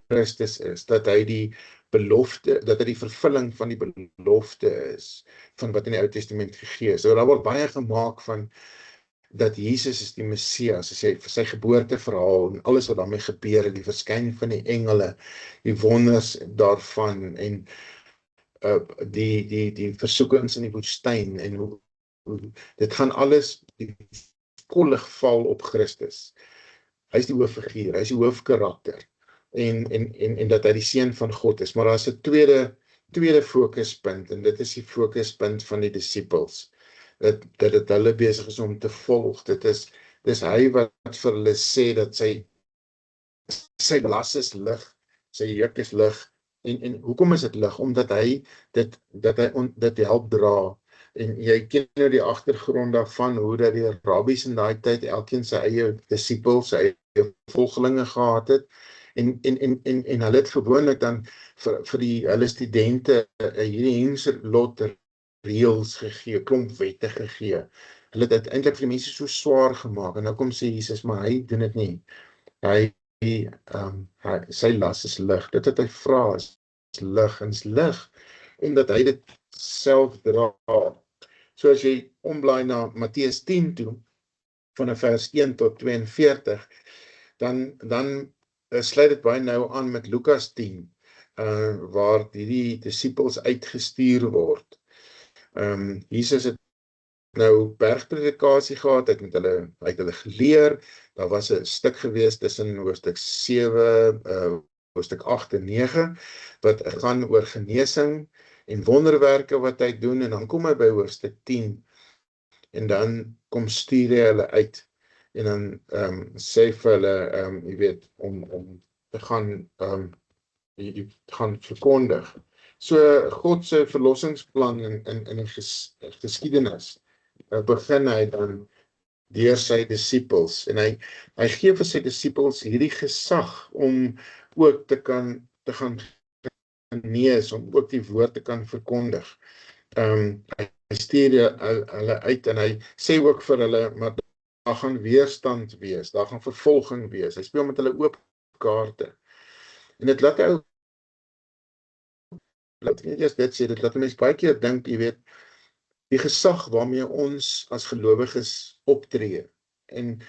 Christus is, dat hy die belofte, dat hy die vervulling van die belofte is, van wat in die Ou Testament gegee is. So daar word baie gemaak van, dat Jesus is die Messias, sy geboorteverhaal, en alles wat daarmee gebeur, die verskyning van die engele, die wonders daarvan, en die versoekings in die woestyn, en hoe dit gaan alles, die volle val op Christus. Hy is die hoofiguur, hy is die hoofkarakter, en dat hy die seun van God is, maar daar is 'n tweede fokuspunt, en dit is die fokuspunt van die disippels, dat hulle besig is om te volg, dis hy wat vir hulle sê, dat sy las is lig, sy juk is lig, en hoekom is dit lig? Omdat hy dit help dra, en jy ken nou die agtergrond daarvan, hoe dat die rabbies in daai tyd, elkeen sy eie disippels, sy eie volgelinge gehad het, en hulle het gewoonlik dan vir hulle studente hierdie Henselot reëls gegee, klomp wette gegee. Hulle het dit eintlik vir die mense so swaar gemaak, en nou kom sê Jesus, maar hy doen dit nie. Sy las is lig, dit wat hy vra is lig, en is lig, omdat hy dit self dra. So as jy omblaai na Matteus 10 toe, van vers 1 tot 42, dan sluit dit baie nou aan met Lukas 10, waar hierdie disippels uitgestuur word. Jesus het nou bergpredikasie gehad, hy het hulle geleer, daar was 'n stuk gewees tussen hoofstuk 7, hoofstuk 8 en 9, wat gaan oor genesing en wonderwerke wat hy doen, en dan kom hy by hoofstuk 10, en dan kom stuur hy hulle uit, en dan sê vir hulle, jy weet, om te gaan, jy gaan verkondig. So God se verlossingsplan in 'n geskiedenis, begin hy dan deur sy disippels, en hy gee vir sy disippels hierdie gesag om ook te gaan genees, om ook die woord te kan verkondig. Hy stuur hulle uit, en hy sê ook vir hulle, maar daar gaan weerstand wees, daar gaan vervolging wees. Hy speel met hulle oop kaarte. En dit laat nie eers dit sê, dit laat mense baie keer dink, jy weet, die gesag waarmee ons as gelowiges optree, en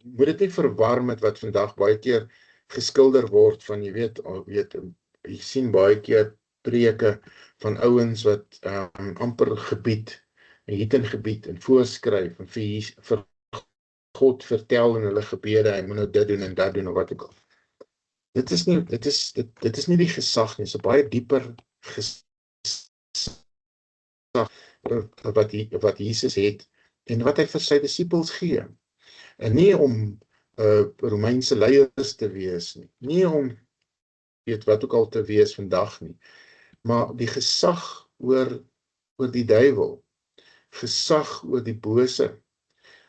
moet dit nie verwar met wat vandag baie keer geskilder word van, jy weet, jy sien baie keer preke van ouens wat amper gebied, het in gebied, en voorskryf, en vir God vertel in hulle gebede, hy moet nou dit doen en dat doen, of wat ook al. Dit is nie die gesag nie, dit is 'n baie dieper gesag wat Jesus het, en wat hy vir sy disippels gee. En nie om Romeinse leiers te wees nie, nie om weet wat ook al te wees vandag nie, maar die gesag oor die duiwel, gesag oor die bose,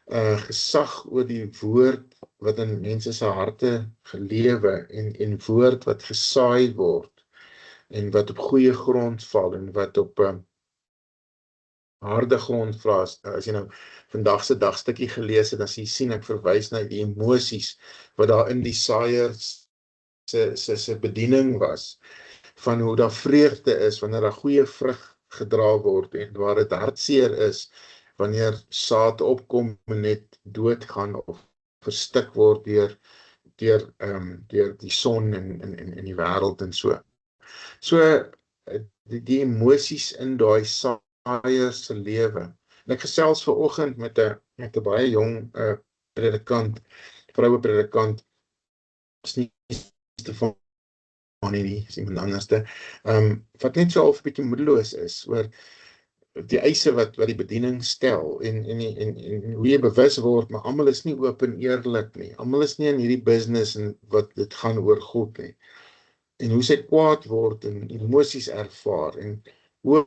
gesag oor die woord wat in mense se harte gelewe, en woord wat gesaai word, en wat op goeie grond val, en wat op harde grond val. As jy nou vandag se dagstukkie gelees het, dan sien ek verwys na die emosies wat daar in die saaier se bediening was, van hoe daar vreugde is wanneer daar goeie vrug gedra word, en waar dit hartseer is wanneer saad opkom en net doodgaan of verstik word deur die son in die wêreld en so. So die emosies in daai saaier se lewe. En ek gesels vanoggend met 'n baie jong predikant, vroue predikant, is nie Stefan nie, is iemand anderste, wat net so half 'n bietjie moedeloos is oor die eise wat die bediening stel, en hoe jy bewus word, maar almal is nie oop en eerlik nie. Almal is nie in hierdie business en wat dit gaan oor God nie. En hoe sy kwaad word en emosies ervaar, en hoe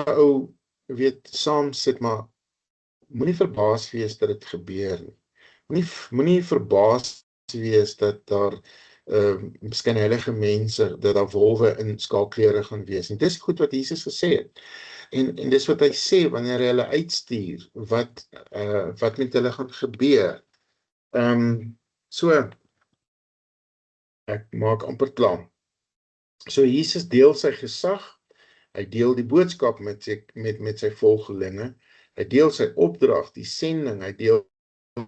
ou weet saam sit, maar moenie verbaas wees dat dit gebeur nie. Moenie verbaas wees dat daar miskien heilige mense, dat daar wolwe in skaalklere gaan wees. En dis goed wat Jesus gesê het. En dis wat hy sê wanneer hy hulle uitstuur, wat met hulle gaan gebeur. So, ek maak amper klaar. So Jesus deel sy gesag, hy deel die boodskap met sy volgelinge, hy deel sy opdrag, die sending, hy deel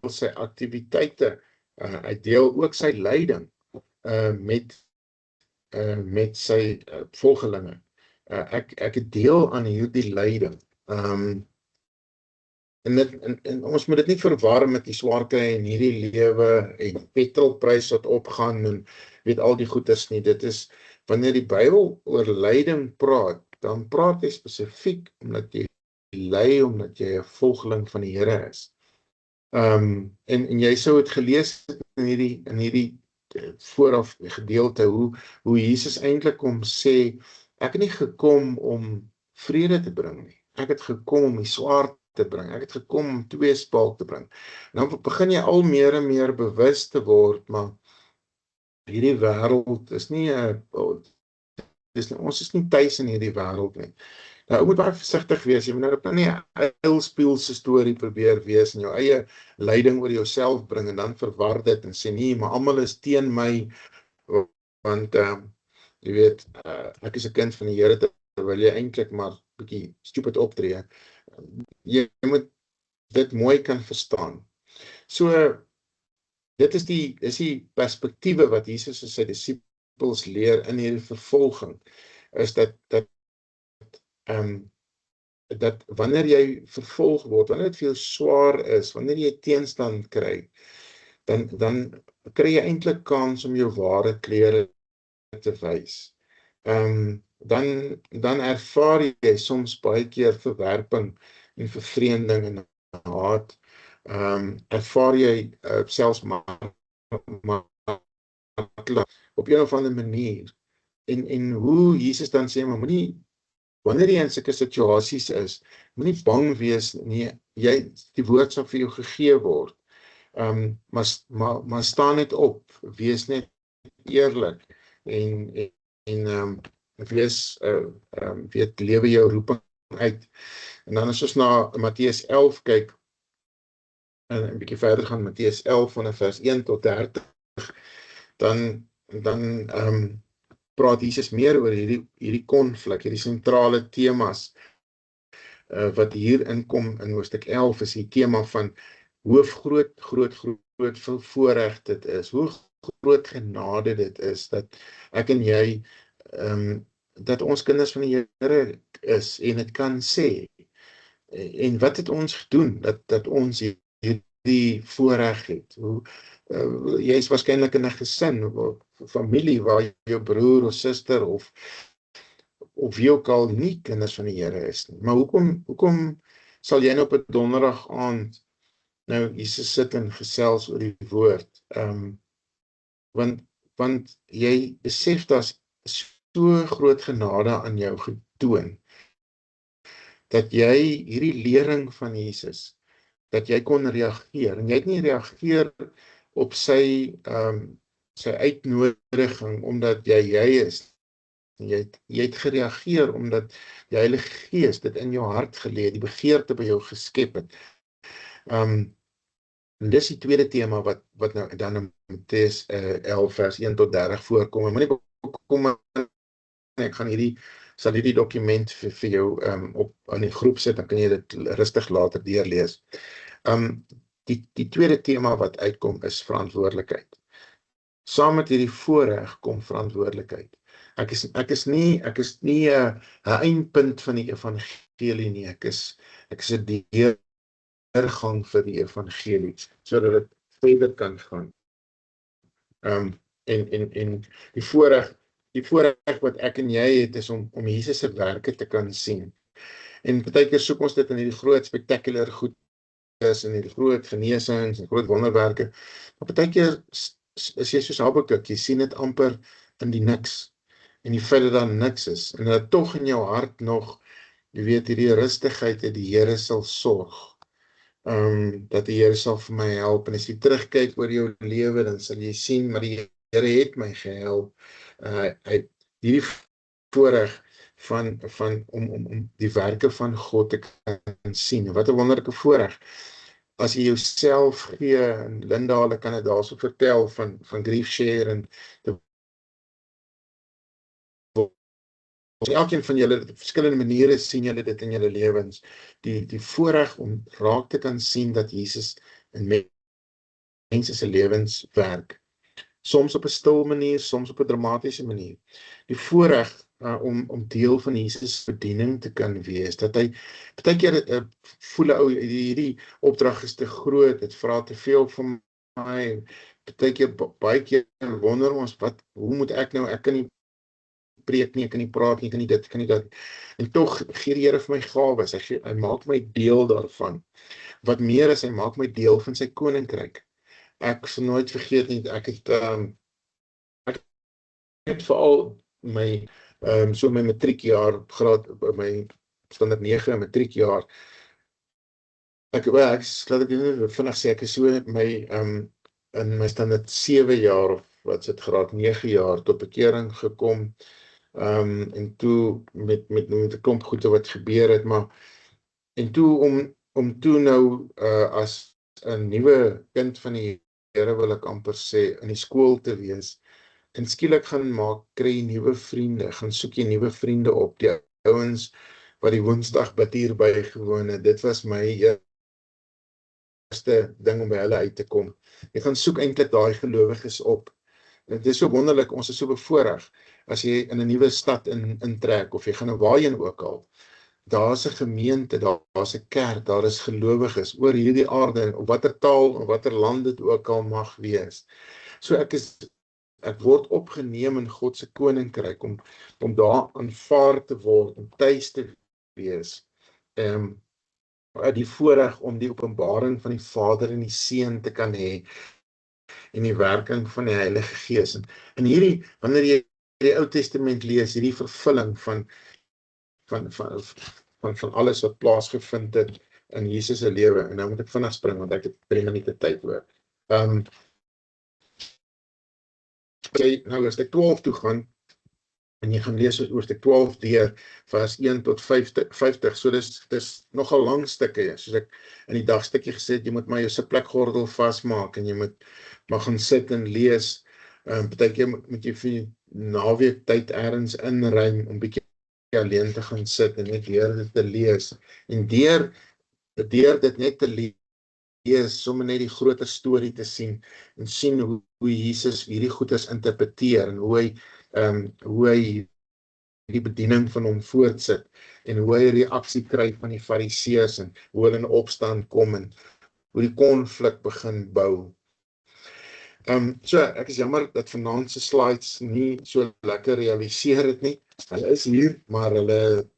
sy aktiwiteite, hy deel ook sy leiding met sy volgelinge. Ek deel aan hierdie leiding. En ons moet dit nie verwar met die swaar kry in hierdie lewe, en petrolprys wat opgaan, en weet al die goeders nie. Dit is, wanneer die Bybel oor leiding praat, dan praat hy spesifiek omdat jy lei, omdat jy 'n volgeling van die Here is. En jy sou het gelees in hierdie vooraf gedeelte, hoe Jesus eintlik kom sê, ek het nie gekom om vrede te bring nie. Ek het gekom om die swaard te bring. Ek het gekom om tweespalk te bring. En dan begin jy al meer en meer bewus te word, maar hierdie wêreld is nie ons is nie tuis in hierdie wêreld nie. Nou, jy moet baie versigtig wees. Jy moet nou nie 'n eilspielse storie probeer wees en jou eie leiding oor jouself bring en dan verwar dit en sê nee, maar almal is teen my, want jy weet, ek is 'n kind van die Here, terwyl jy eintlik maar bietjie stupid optree. Jy moet dit mooi kan verstaan. So, dit is die perspektiewe wat Jesus en sy disippels leer in hierdie vervolging, is dat wanneer jy vervolg word, wanneer dit vir jou swaar is, wanneer jy teenstand kry, dan kry jy eintlik kans om jou ware kleure te wys. Dan ervaar jy soms baie keer verwerping en vervreemding en haat, ervaar jy selfs op een of ander manier. En hoe Jesus dan sê, maar moenie, wanneer jy in sulke situasies is, moenie bang wees nie, die woord sal vir jou gegee word. Maar staan net op, wees net eerlik en wees lewe jou roeping uit. En dan as ons na Matteus 11 kyk, en 'n bietjie verder gaan, Matteus 11 vanaf vers 1 tot 30, dan praat Jesus meer oor hierdie konflik, hierdie sentrale temas wat hier inkom in hoofstuk 11 is die tema van hoe groot voorreg dit is, hoe groot genade dit is, dat ek en jy, dat ons kinders van die Here is, en het kan sê, en wat het ons gedoen, dat ons hierdie voorreg het, jy is waarskynlik in 'n gesin, of familie, waar jou broer of suster, of wie ook al nie kinders van die Here is nie, maar hoekom sal jy nou op 'n donderdag aand nou Jesus sit en gesels oor die woord, want jy besef daar's so groot genade aan jou getoon, dat jy hierdie lering van Jesus, dat jy kon reageer, en jy het nie reageer op sy uitnodiging, omdat jy is, jy het gereageer, omdat die Heilige Gees dit in jou hart geleë, die begeerte by jou geskep het. En dis die tweede tema wat nou dan in Matteus 11 vers 1 tot 30 voorkom. Moenie bekom, ek gaan sal hierdie dokument vir jou op in die groep sit, dan kan jy dit rustig later deurlees. Die tweede tema wat uitkom is verantwoordelikheid. Saam met hierdie voorreg kom verantwoordelikheid. Ek is nie 'n eindpunt van die evangelie nie, ek is 'n deurgang vir die evangelie, sodat dit verder kan gaan. En die voorreg wat ek en jy het, is om Jesus se werke te kan sien. En partykeer soek ons dit in hierdie groot spectacular goed is, en hierdie groot genesings, en groot wonderwerke, maar partykeer is jy soos Habakuk, jy sien dit amper in die niks, en die feit dat daar niks is, en dat tog in jou hart nog, jy weet, hierdie rustigheid, dat die Here sal sorg, dat die Here sal vir my help, en as jy terugkyk oor jou lewe, dan sal jy sien, maar die Here het my gehelp, hierdie voorreg om die werke van God te kan sien, wat 'n wonderlike voorreg, as jy jouself gee, en Linda, hulle kan dit daarso vertel, van Grief Share, en elkeen van julle, op verskillende maniere sien julle dit in julle lewens, die voorreg om raak te kan sien, dat Jesus in mense se lewens werk, soms op 'n stil manier, soms op 'n dramatiese manier, die voorreg om deel van Jesus bediening te kan wees, dat hy, partykeer voel ou, hierdie opdrag is te groot, dit vra te veel van my, partykeer, baie keer wonder ons, hoe moet ek kan nie preek nie, ek kan nie praat nie, ek kan nie dit, ek kan nie dat, en tog gee die Here vir my gawes, hy maak my deel daarvan, wat meer is, hy maak my deel van sy koninkryk. Ek sal nooit vergeet nie, ek het veral my matriekjaar, my standaard 9 matriekjaar, ek vinnig sê, ek is so in my standaard 7 jaar, of wat is dit, graad 9 jaar, tot bekering gekom, en toe, met 'n klomp goede wat gebeur het, maar, en toe, om toe nou, as 'n nuwe kind van die Here, wil ek amper sê, in die skool te wees, en skielik kry jy nuwe vriende, gaan soek jy nuwe vriende op, die ouens, wat die Woensdag bid hier bygewoon het, dit was my eerste ding om by hulle uit te kom, jy gaan soek eintlik daai gelowiges op, dit is so wonderlik, ons is so bevoorreg, as jy in 'n nuwe stad intrek, of jy gaan waarheen ook al, daar is 'n gemeente, daar is 'n kerk, daar is gelowiges, oor hierdie aarde, op watter taal, of watter land dit ook al mag wees, so ek word opgeneem in God se koninkryk, om daar aanvaar te word, om tuis te wees, die voorreg om die openbaring van die Vader en die Seun te kan hê en die werking van die Heilige Gees. En hierdie, wanneer jy die Ou Testament lees, hierdie vervulling van alles wat plaasgevind het in Jesus se lewe, en nou moet ek vinnig spring, want ek het 3 minute tyd hoor. Jy nou hoofstuk 12 toe gaan, en jy gaan lees hoofstuk 12 deur vers 1 tot 50, so dis nogal lang stukke, soos ek in die dagstukkie gesê het, jy moet maar jou sitplekgordel vasmaak, en jy moet maar gaan sit en lees, partykeer moet jy vir naweek tyd ergens inruim, om bietjie alleen te gaan sit, en net deur dit te lees, en deur dit net te lees, sommer net die groter storie te sien, en sien hoe Jesus hierdie goeders interpreteer, en hoe hy die bediening van hom voortsit, en hoe hy reaksie kry van die Fariseërs, en hoe hulle in opstand kom, en hoe die konflik begin bou. So, ek is jammer dat vanaand se slides nie so lekker realiseer het nie. Hulle is hier, maar hulle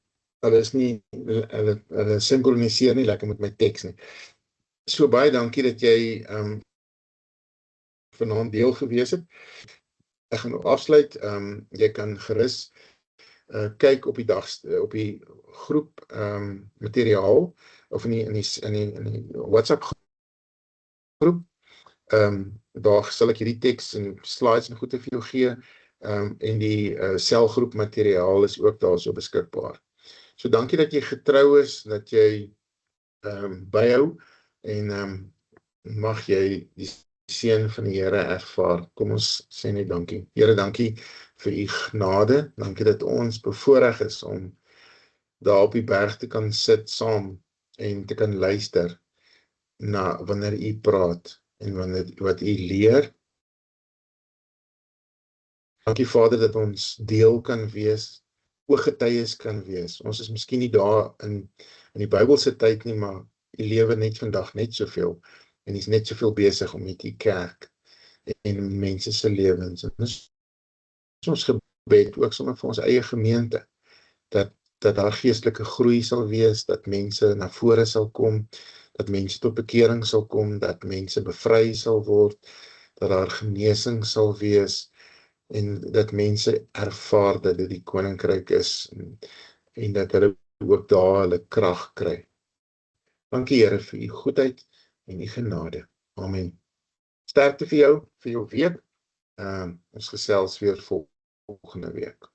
synkroniseer nie lekker met my teks nie. So baie dankie dat jy vanaand deel gewees het. Ek gaan nou afsluit. Jy kan gerus kyk op die groep materiaal, of in die WhatsApp groep. Daar sal ek hierdie teks en slides en goede vir jou gee, en die selgroep materiaal is ook daar so beskikbaar. So dankie dat jy getrou is, dat jy byhou, en mag jy die seën van die Here ervaar. Kom ons sê net dankie. Here, dankie vir u genade, dankie dat ons bevoorreg is om daar op die berg te kan sit saam, en te kan luister na wanneer u praat, en wat u leer. Dankie Vader dat ons deel kan wees, ooggetuies kan wees. Ons is miskien nie daar in die Bybelse tyd nie, maar u lewe net vandag net soveel, en is net soveel besig om met die kerk en mense se lewens. En dis ons gebed ook sommer vir ons eie gemeente, dat daar geestelike groei sal wees, dat mense na vore sal kom, dat mense tot bekering sal kom, dat mense bevry sal word, dat daar genesing sal wees, en dat mense ervaar dat dit die koninkryk is, en dat hulle ook daar hulle krag kry. Dankie Here vir u goedheid en u genade. Amen. Sterkte vir jou week. Ons gesels weer volgende week.